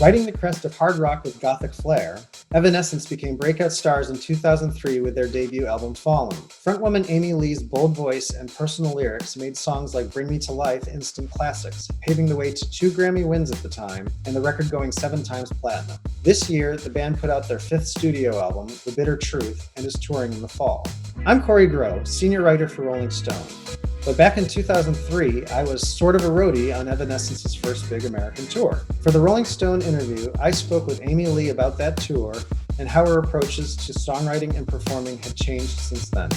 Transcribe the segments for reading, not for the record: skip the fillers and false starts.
Riding the crest of hard rock with gothic flair, Evanescence became breakout stars in 2003 with their debut album Fallen. Frontwoman Amy Lee's bold voice and personal lyrics made songs like Bring Me to Life instant classics, paving the way to 2 Grammy wins at the time and the record going 7 times platinum. This year, the band put out their 5th studio album, The Bitter Truth, and is touring in the fall. I'm Corey Grove, senior writer for Rolling Stone. But back in 2003, I was sort of a roadie on Evanescence's first big American tour. For the Rolling Stone interview, I spoke with Amy Lee about that tour and how her approaches to songwriting and performing had changed since then.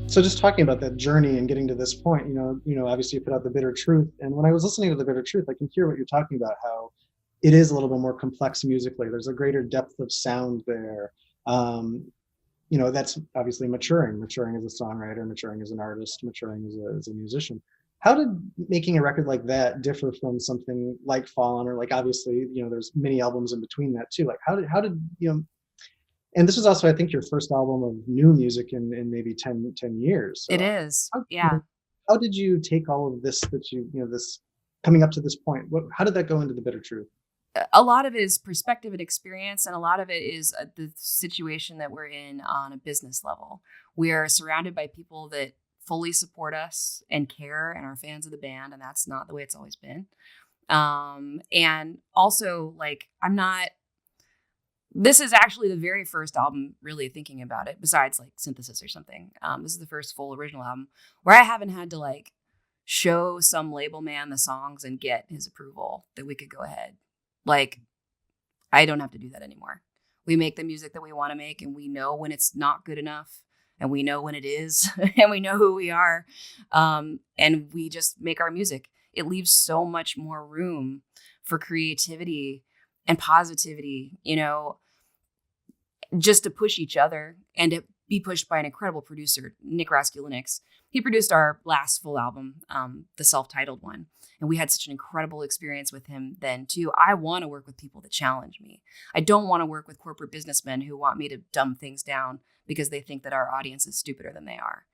So just talking about that journey and getting to this point, obviously you put out The Bitter Truth. And when I was listening to The Bitter Truth, I can hear what you're talking about, how it is a little bit more complex musically. There's a greater depth of sound there. That's obviously maturing as a songwriter, maturing as an artist, maturing as a musician. How did making a record like that differ from something like Fallen, or like, obviously, there's many albums in between that too. Like how did and this is also, I think, your first album of new music in maybe 10 years. It So is. how, Yeah. how did you take all of this that this coming up to this point? How did that go into The Bitter Truth? A lot of it is perspective and experience, and a lot of it is the situation that we're in on a business level. We are surrounded by people that fully support us and care and are fans of the band, and that's not the way it's always been. And also, like, this is actually the very first album, really thinking about it, besides like Synthesis or something. This is the first full original album where I haven't had to like show some label man the songs and get his approval that we could go ahead. Like, I don't have to do that anymore. We make the music that we want to make, and we know when it's not good enough, and we know when it is, and we know who we are, and we just make our music. It leaves so much more room for creativity and positivity, just to push each other and to be pushed by an incredible producer, Nick Raskulinecz. He produced our last full album, the self-titled one. And we had such an incredible experience with him then too. I want to work with people that challenge me. I don't want to work with corporate businessmen who want me to dumb things down because they think that our audience is stupider than they are.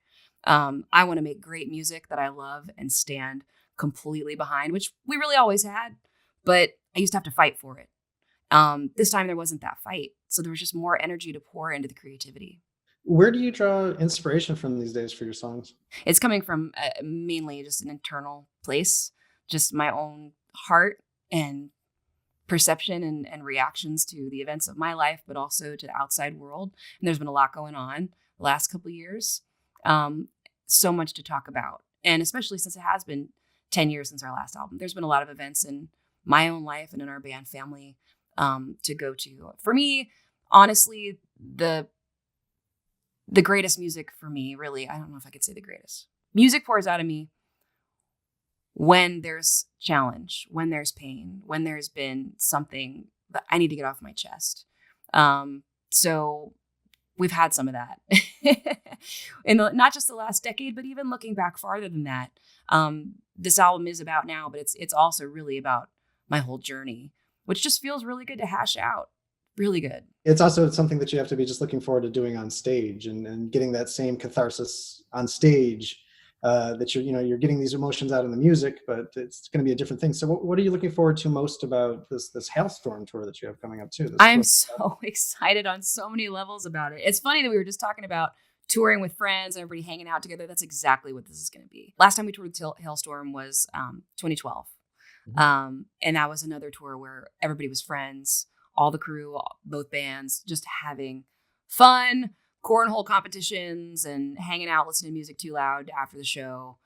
I want to make great music that I love and stand completely behind, which we really always had, but I used to have to fight for it. This time there wasn't that fight. So there was just more energy to pour into the creativity. Where do you draw inspiration from these days for your songs? It's coming from mainly just an internal place, just my own heart and perception and reactions to the events of my life, but also to the outside world. And there's been a lot going on the last couple of years. So much to talk about. And especially since it has been 10 years since our last album, there's been a lot of events in my own life and in our band family to go to. For me, honestly, the greatest music for me, really, I don't know if I could say the greatest. Music pours out of me when there's challenge, when there's pain, when there's been something that I need to get off my chest. So we've had some of that in not just the last decade, but even looking back farther than that. This album is about now, but it's also really about my whole journey, which just feels really good to hash out. Really good. It's also something that you have to be just looking forward to doing on stage and getting that same catharsis on stage, that you're getting these emotions out in the music, but it's going to be a different thing. So what are you looking forward to most about this Halestorm tour that you have coming up too? I'm so excited on so many levels about it. It's funny that we were just talking about touring with friends and everybody hanging out together. That's exactly what this is going to be. Last time we toured with Halestorm was 2012. Mm-hmm. And that was another tour where everybody was friends, all the crew, both bands, just having fun, cornhole competitions and hanging out, listening to music too loud after the show.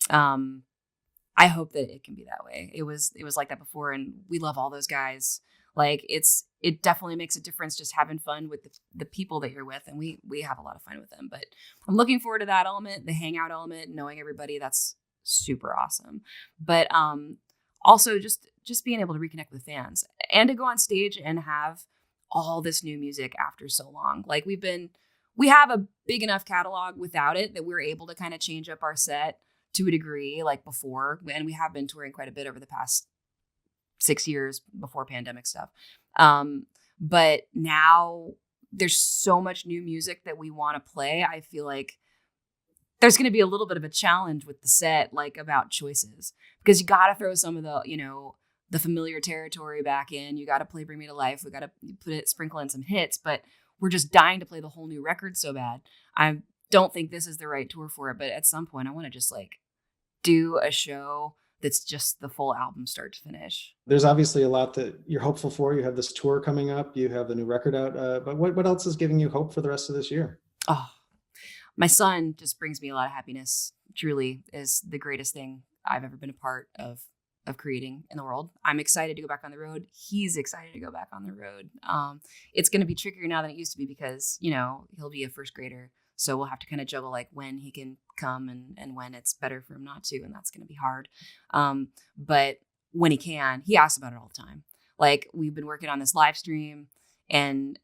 I hope that it can be that way. It was like that before, and we love all those guys. Like it definitely makes a difference just having fun with the people that you're with, and we have a lot of fun with them. But I'm looking forward to that element, the hangout element, knowing everybody. That's super awesome. But also just being able to reconnect with fans and to go on stage and have all this new music after so long. Like we have a big enough catalog without it that we're able to kind of change up our set to a degree like before. And we have been touring quite a bit over the past 6 years before pandemic stuff. But now there's so much new music that we want to play. I feel like there's going to be a little bit of a challenge with the set, like about choices, because you got to throw some of the, the familiar territory back in. You got to play Bring Me to Life. We got to sprinkle in some hits, but we're just dying to play the whole new record so bad. I don't think this is the right tour for it, but at some point I want to just like do a show that's just the full album start to finish. There's obviously a lot that you're hopeful for. You have this tour coming up, you have the new record out, but what else is giving you hope for the rest of this year? Oh, my son just brings me a lot of happiness. Truly is the greatest thing I've ever been a part of creating in the world. I'm excited to go back on the road. He's excited to go back on the road. It's going to be trickier now than it used to be because, you know, he'll be a first grader. So we'll have to kind of juggle like when he can come and when it's better for him not to. And that's going to be hard. But when he can, he asks about it all the time. Like we've been working on this live stream and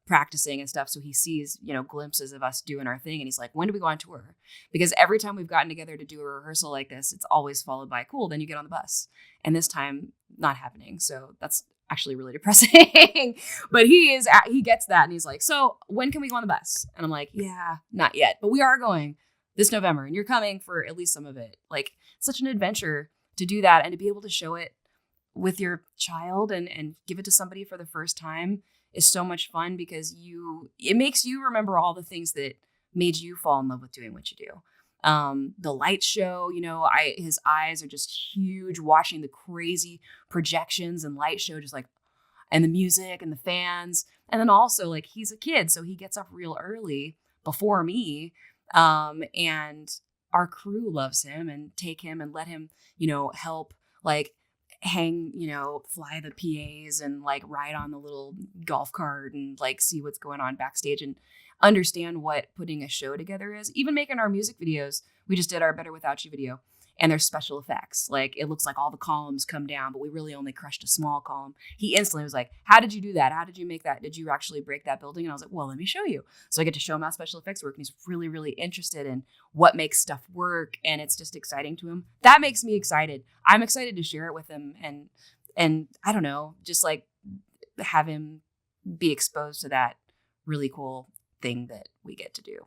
practicing and stuff. So he sees, you know, glimpses of us doing our thing. And he's like, when do we go on tour? Because every time we've gotten together to do a rehearsal like this, it's always followed by, cool, then you get on the bus. And this time, not happening. So that's actually really depressing. But he gets that. And he's like, so when can we go on the bus? And I'm like, yeah, not yet. But we are going this November. And you're coming for at least some of it. Like, it's such an adventure to do that and to be able to show it with your child and give it to somebody for the first time is so much fun because it makes you remember all the things that made you fall in love with doing what you do. The light show, you know, his eyes are just huge watching the crazy projections and light show, just like, and the music and the fans. And then also like he's a kid, so he gets up real early before me. And our crew loves him and take him and let him, you know, help like hang, you know, fly the PAs and like ride on the little golf cart and like see what's going on backstage and understand what putting a show together is. Even making our music videos, we just did our Better Without You video and there's special effects. Like it looks like all the columns come down, but we really only crushed a small column. He instantly was like, how did you do that? How did you make that? Did you actually break that building? And I was like, well, let me show you. So I get to show him how special effects work. And he's really, really interested in what makes stuff work. And it's just exciting to him. That makes me excited. I'm excited to share it with him. And I don't know, just like have him be exposed to that really cool thing that we get to do.